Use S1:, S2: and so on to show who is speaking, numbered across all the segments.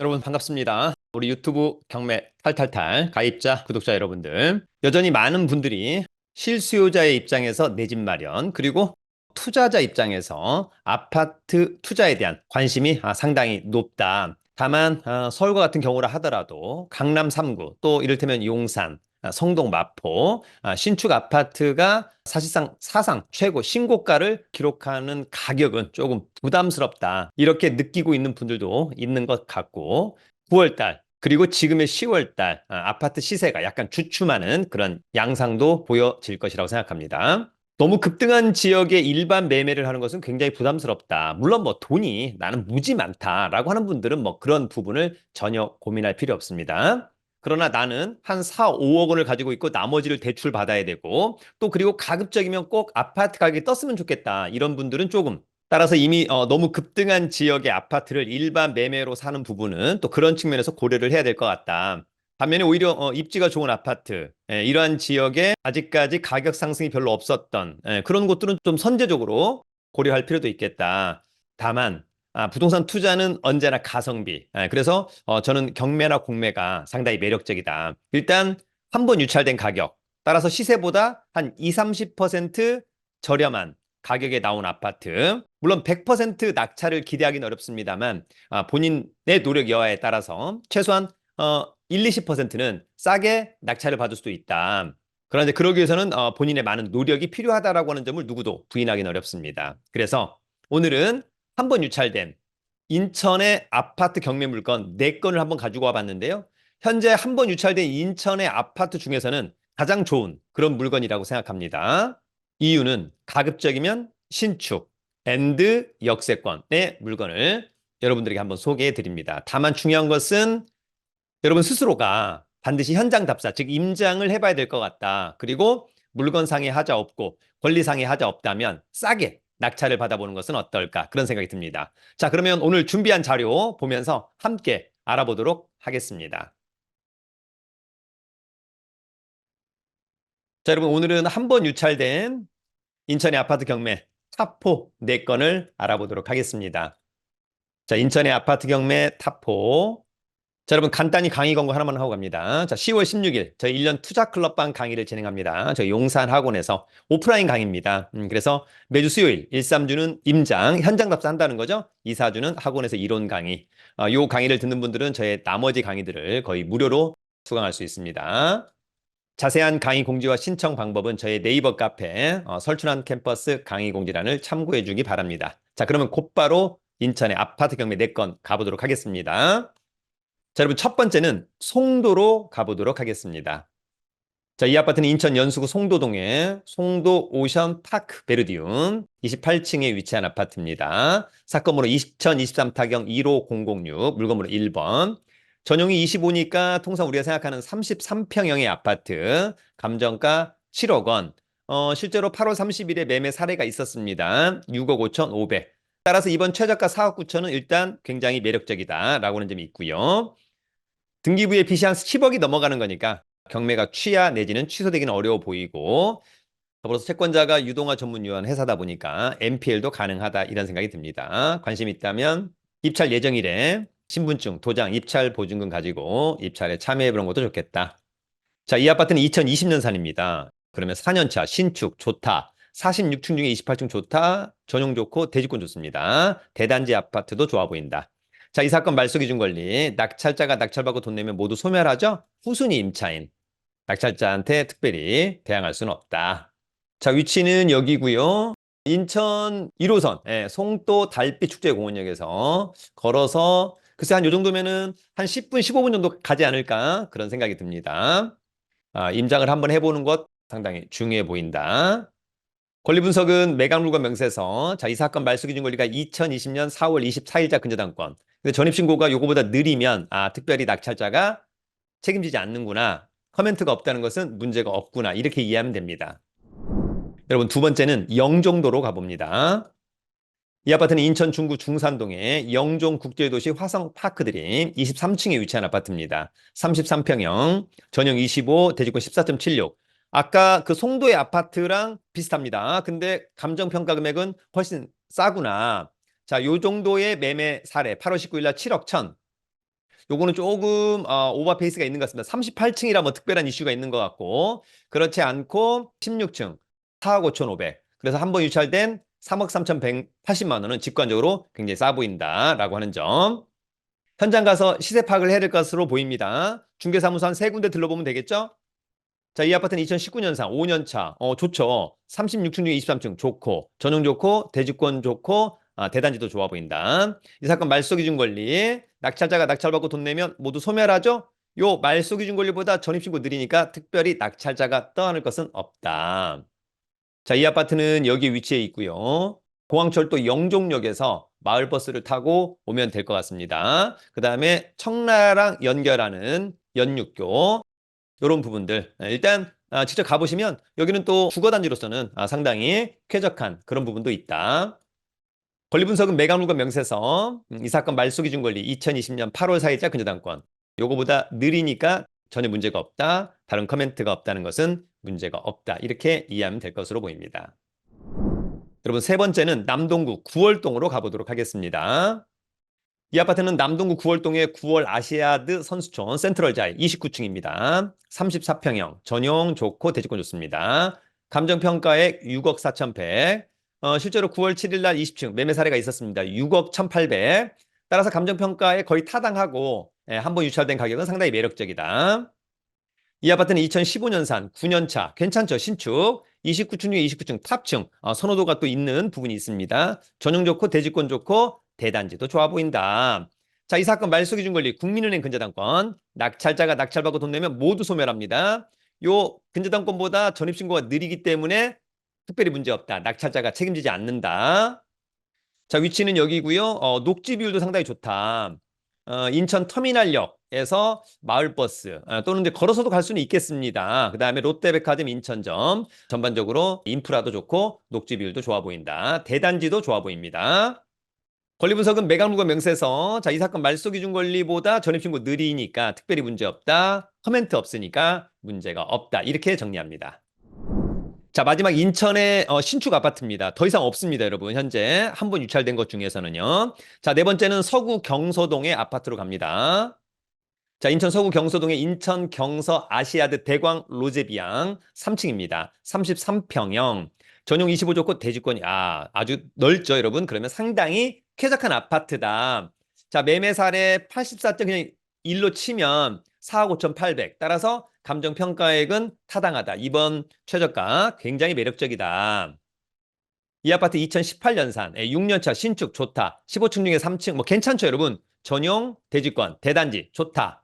S1: 여러분 반갑습니다. 우리 유튜브 경매 탈탈탈 가입자, 구독자 여러분들. 여전히 많은 분들이 실수요자의 입장에서 내 집 마련, 그리고 투자자 입장에서 아파트 투자에 대한 관심이 상당히 높다. 다만 서울과 같은 경우라 하더라도 강남 3구, 또 이를테면 용산, 성동 마포, 신축 아파트가 사실상 사상 최고 신고가를 기록하는 가격은 조금 부담스럽다. 이렇게 느끼고 있는 분들도 있는 것 같고 9월달 그리고 지금의 10월달 아파트 시세가 약간 주춤하는 그런 양상도 보여질 것이라고 생각합니다. 너무 급등한 지역에 일반 매매를 하는 것은 굉장히 부담스럽다. 물론 뭐 돈이 나는 무지 많다라고 하는 분들은 뭐 그런 부분을 전혀 고민할 필요 없습니다. 그러나 나는 한 4, 5억 원을 가지고 있고 나머지를 대출 받아야 되고 또 그리고 가급적이면 꼭 아파트 가격이 떴으면 좋겠다. 이런 분들은 조금 따라서 이미 너무 급등한 지역의 아파트를 일반 매매로 사는 부분은 또 그런 측면에서 고려를 해야 될 것 같다. 반면에 오히려 입지가 좋은 아파트, 이러한 지역에 아직까지 가격 상승이 별로 없었던 그런 곳들은 좀 선제적으로 고려할 필요도 있겠다. 다만 부동산 투자는 언제나 가성비. 그래서 저는 경매나 공매가 상당히 매력적이다. 일단 한 번 유찰된 가격, 따라서 시세보다 한 2, 30% 저렴한 가격에 나온 아파트. 물론 100% 낙찰을 기대하기는 어렵습니다만 본인의 노력 여하에 따라서 최소한 1, 20%는 싸게 낙찰을 받을 수도 있다. 그러나 이제 그러기 위해서는 본인의 많은 노력이 필요하다라고 하는 점을 누구도 부인하기는 어렵습니다. 그래서 오늘은 한 번 유찰된 인천의 아파트 경매 물건 4건을 한번 가지고 와봤는데요. 현재 한 번 유찰된 인천의 아파트 중에서는 가장 좋은 그런 물건이라고 생각합니다. 이유는 가급적이면 신축, 앤드 역세권의 물건을 여러분들에게 한번 소개해 드립니다. 다만 중요한 것은 여러분 스스로가 반드시 현장 답사, 즉 임장을 해봐야 될 것 같다. 그리고 물건상의 하자 없고 권리상의 하자 없다면 싸게 낙찰을 받아보는 것은 어떨까? 그런 생각이 듭니다. 자, 그러면 오늘 준비한 자료 보면서 함께 알아보도록 하겠습니다. 자, 여러분 오늘은 한 번 유찰된 인천의 아파트 경매 타포 4건을 알아보도록 하겠습니다. 자, 인천의 아파트 경매 타포. 자, 여러분 간단히 강의 광고 하나만 하고 갑니다. 자, 10월 16일 저희 1년 투자클럽방 강의를 진행합니다. 저희 용산 학원에서 오프라인 강의입니다. 그래서 매주 수요일 1, 3주는 임장, 현장 답사한다는 거죠. 2, 4주는 학원에서 이론 강의. 요 강의를 듣는 분들은 저의 나머지 강의들을 거의 무료로 수강할 수 있습니다. 자세한 강의 공지와 신청 방법은 저희 네이버 카페 설춘환 캠퍼스 강의 공지란을 참고해 주기 바랍니다. 자, 그러면 곧바로 인천의 아파트 경매 4건 가보도록 하겠습니다. 자, 여러분 첫 번째는 송도로 가보도록 하겠습니다. 자, 이 아파트는 인천 연수구 송도동의 송도 오션 파크 베르디움 28층에 위치한 아파트입니다. 사건번호 2023 타경 15006 물건번호 1번. 전용이 25니까 통상 우리가 생각하는 33평형의 아파트, 감정가 7억 원. 실제로 8월 30일에 매매 사례가 있었습니다. 6억 5,500. 따라서 이번 최저가 4억 9천은 일단 굉장히 매력적이다라고 하는 점이 있고요. 등기부에 빚이 한 10억이 넘어가는 거니까 경매가 취하 내지는 취소되기는 어려워 보이고 더불어서 채권자가 유동화 전문위원 회사다 보니까 NPL도 가능하다 이런 생각이 듭니다. 관심 있다면 입찰 예정일에 신분증, 도장, 입찰 보증금 가지고 입찰에 참여해보는 것도 좋겠다. 자, 이 아파트는 2020년산입니다. 그러면 4년차 신축 좋다. 46층 중에 28층 좋다. 전용 좋고 대지권 좋습니다. 대단지 아파트도 좋아 보인다. 자, 이 사건 말소 기준 권리. 낙찰자가 낙찰받고 돈 내면 모두 소멸하죠? 후순위 임차인. 낙찰자한테 특별히 대항할 수는 없다. 자, 위치는 여기고요. 인천 1호선 송도 달빛 축제공원역에서 걸어서 글쎄 한 요 정도면은 한 10분, 15분 정도 가지 않을까 그런 생각이 듭니다. 임장을 한번 해보는 것 상당히 중요해 보인다. 권리 분석은 매각물건 명세서. 자, 이 사건 말소 기준 권리가 2020년 4월 24일자 근저당권. 근데 전입신고가 요거보다 느리면 특별히 낙찰자가 책임지지 않는구나. 커멘트가 없다는 것은 문제가 없구나. 이렇게 이해하면 됩니다. 여러분 두 번째는 영종도로 가봅니다. 이 아파트는 인천 중구 중산동의 영종국제도시 화성파크드림 23층에 위치한 아파트입니다. 33평형, 전용 25, 대지권 14.76. 아까 그 송도의 아파트랑 비슷합니다. 근데 감정평가 금액은 훨씬 싸구나. 자, 요 정도의 매매 사례 8월 19일 날 7억 1천. 요거는 조금 오버페이스가 있는 것 같습니다. 38층이라 뭐 특별한 이슈가 있는 것 같고 그렇지 않고 16층 4억 5,500. 그래서 한 번 유찰된 3억 3,180만 원은 직관적으로 굉장히 싸 보인다라고 하는 점. 현장 가서 시세 파악을 해야 될 것으로 보입니다. 중개사무소 한 세 군데 들러보면 되겠죠? 자, 이 아파트는 2019년산 5년 차. 좋죠. 36층 중에 23층 좋고, 전용 좋고, 대지권 좋고, 대단지도 좋아 보인다. 이 사건 말소기준 권리. 낙찰자가 낙찰받고 돈 내면 모두 소멸하죠? 요 말소기준 권리보다 전입신고 느리니까 특별히 낙찰자가 떠안을 것은 없다. 자, 이 아파트는 여기 위치해 있고요. 공항철도 영종역에서 마을버스를 타고 오면 될 것 같습니다. 그 다음에 청라랑 연결하는 연육교 이런 부분들 일단 직접 가보시면 여기는 또 주거단지로서는 상당히 쾌적한 그런 부분도 있다. 권리분석은 매각물건 명세서 이 사건 말소기준 권리 2020년 8월 4일자 근저당권 요거보다 느리니까 전혀 문제가 없다. 다른 커멘트가 없다는 것은 문제가 없다. 이렇게 이해하면 될 것으로 보입니다. 여러분 세 번째는 남동구 9월동으로 가보도록 하겠습니다. 이 아파트는 남동구 9월동의 9월 아시아드 선수촌 센트럴자이 29층입니다. 34평형, 전용 좋고 대지권 좋습니다. 감정평가액 6억 4,100. 실제로 9월 7일 날 20층 매매 사례가 있었습니다. 6억 1,800. 따라서 감정평가에 거의 타당하고 한 번 유찰된 가격은 상당히 매력적이다. 이 아파트는 2015년산 9년차 괜찮죠? 신축 29층 중에 29층 탑층 선호도가 또 있는 부분이 있습니다. 전용 좋고 대지권 좋고 대단지도 좋아 보인다. 자, 이 사건 말소기준 권리 국민은행 근저당권 낙찰자가 낙찰받고 돈 내면 모두 소멸합니다. 요 근저당권보다 전입신고가 느리기 때문에 특별히 문제없다. 낙찰자가 책임지지 않는다. 자, 위치는 여기고요. 녹지 비율도 상당히 좋다. 인천 터미널역에서 마을버스 또는 이제 걸어서도 갈 수는 있겠습니다. 그 다음에 롯데백화점 인천점 전반적으로 인프라도 좋고 녹지 비율도 좋아 보인다. 대단지도 좋아 보입니다. 권리분석은 매각물건 명세서 자, 이 사건 말소기준 권리보다 전입신고 느리니까 특별히 문제없다. 커멘트 없으니까 문제가 없다. 이렇게 정리합니다. 자, 마지막 인천의 신축 아파트입니다. 더 이상 없습니다, 여러분. 현재 한 번 유찰된 것 중에서는요. 자, 네 번째는 서구 경서동의 아파트로 갑니다. 자, 인천 서구 경서동의 인천 경서 아시아드 대광 로제비앙 3층입니다. 33평형. 전용 25 좋고 대지권이 아주 넓죠, 여러분. 그러면 상당히 쾌적한 아파트다. 자, 매매 사례 84점 그냥 1로 치면 4억 5,800. 따라서 감정평가액은 타당하다. 이번 최저가 굉장히 매력적이다. 이 아파트 2018년산 6년차 신축 좋다. 15층 중에 3층 뭐 괜찮죠, 여러분. 전용 대지권 대단지 좋다.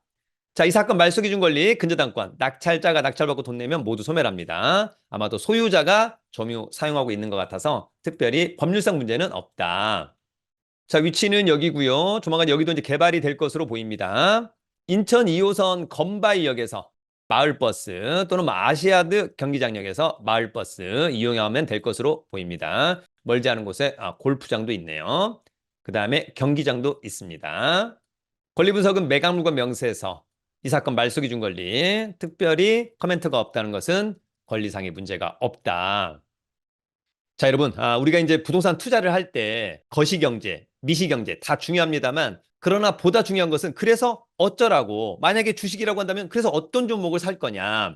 S1: 자, 이 사건 말소기준 권리 근저당권 낙찰자가 낙찰받고 돈 내면 모두 소멸합니다. 아마도 소유자가 점유 사용하고 있는 것 같아서 특별히 법률상 문제는 없다. 자, 위치는 여기고요. 조만간 여기도 이제 개발이 될 것으로 보입니다. 인천 2호선 건바이역에서 마을버스 또는 아시아드 경기장역에서 마을버스 이용하면 될 것으로 보입니다. 멀지 않은 곳에 골프장도 있네요. 그 다음에 경기장도 있습니다. 권리분석은 매각물건 명세서 이 사건 말소기준 권리 특별히 커멘트가 없다는 것은 권리상의 문제가 없다. 자, 여러분, 우리가 이제 부동산 투자를 할 때 거시경제, 미시경제 다 중요합니다만 그러나 보다 중요한 것은 그래서 어쩌라고 만약에 주식이라고 한다면 그래서 어떤 종목을 살 거냐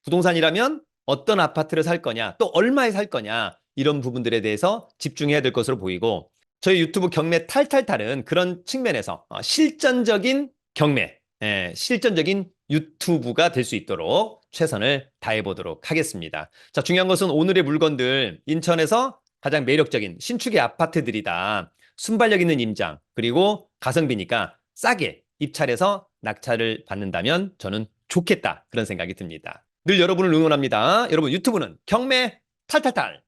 S1: 부동산이라면 어떤 아파트를 살 거냐 또 얼마에 살 거냐 이런 부분들에 대해서 집중해야 될 것으로 보이고 저희 유튜브 경매 탈탈탈은 그런 측면에서 실전적인 경매 실전적인 유튜브가 될 수 있도록 최선을 다해보도록 하겠습니다. 자, 중요한 것은 오늘의 물건들 인천에서 가장 매력적인 신축의 아파트들이다. 순발력 있는 임장 그리고 가성비니까 싸게 입찰해서 낙찰을 받는다면 저는 좋겠다 그런 생각이 듭니다. 늘 여러분을 응원합니다. 여러분 유튜브는 경매 탈탈탈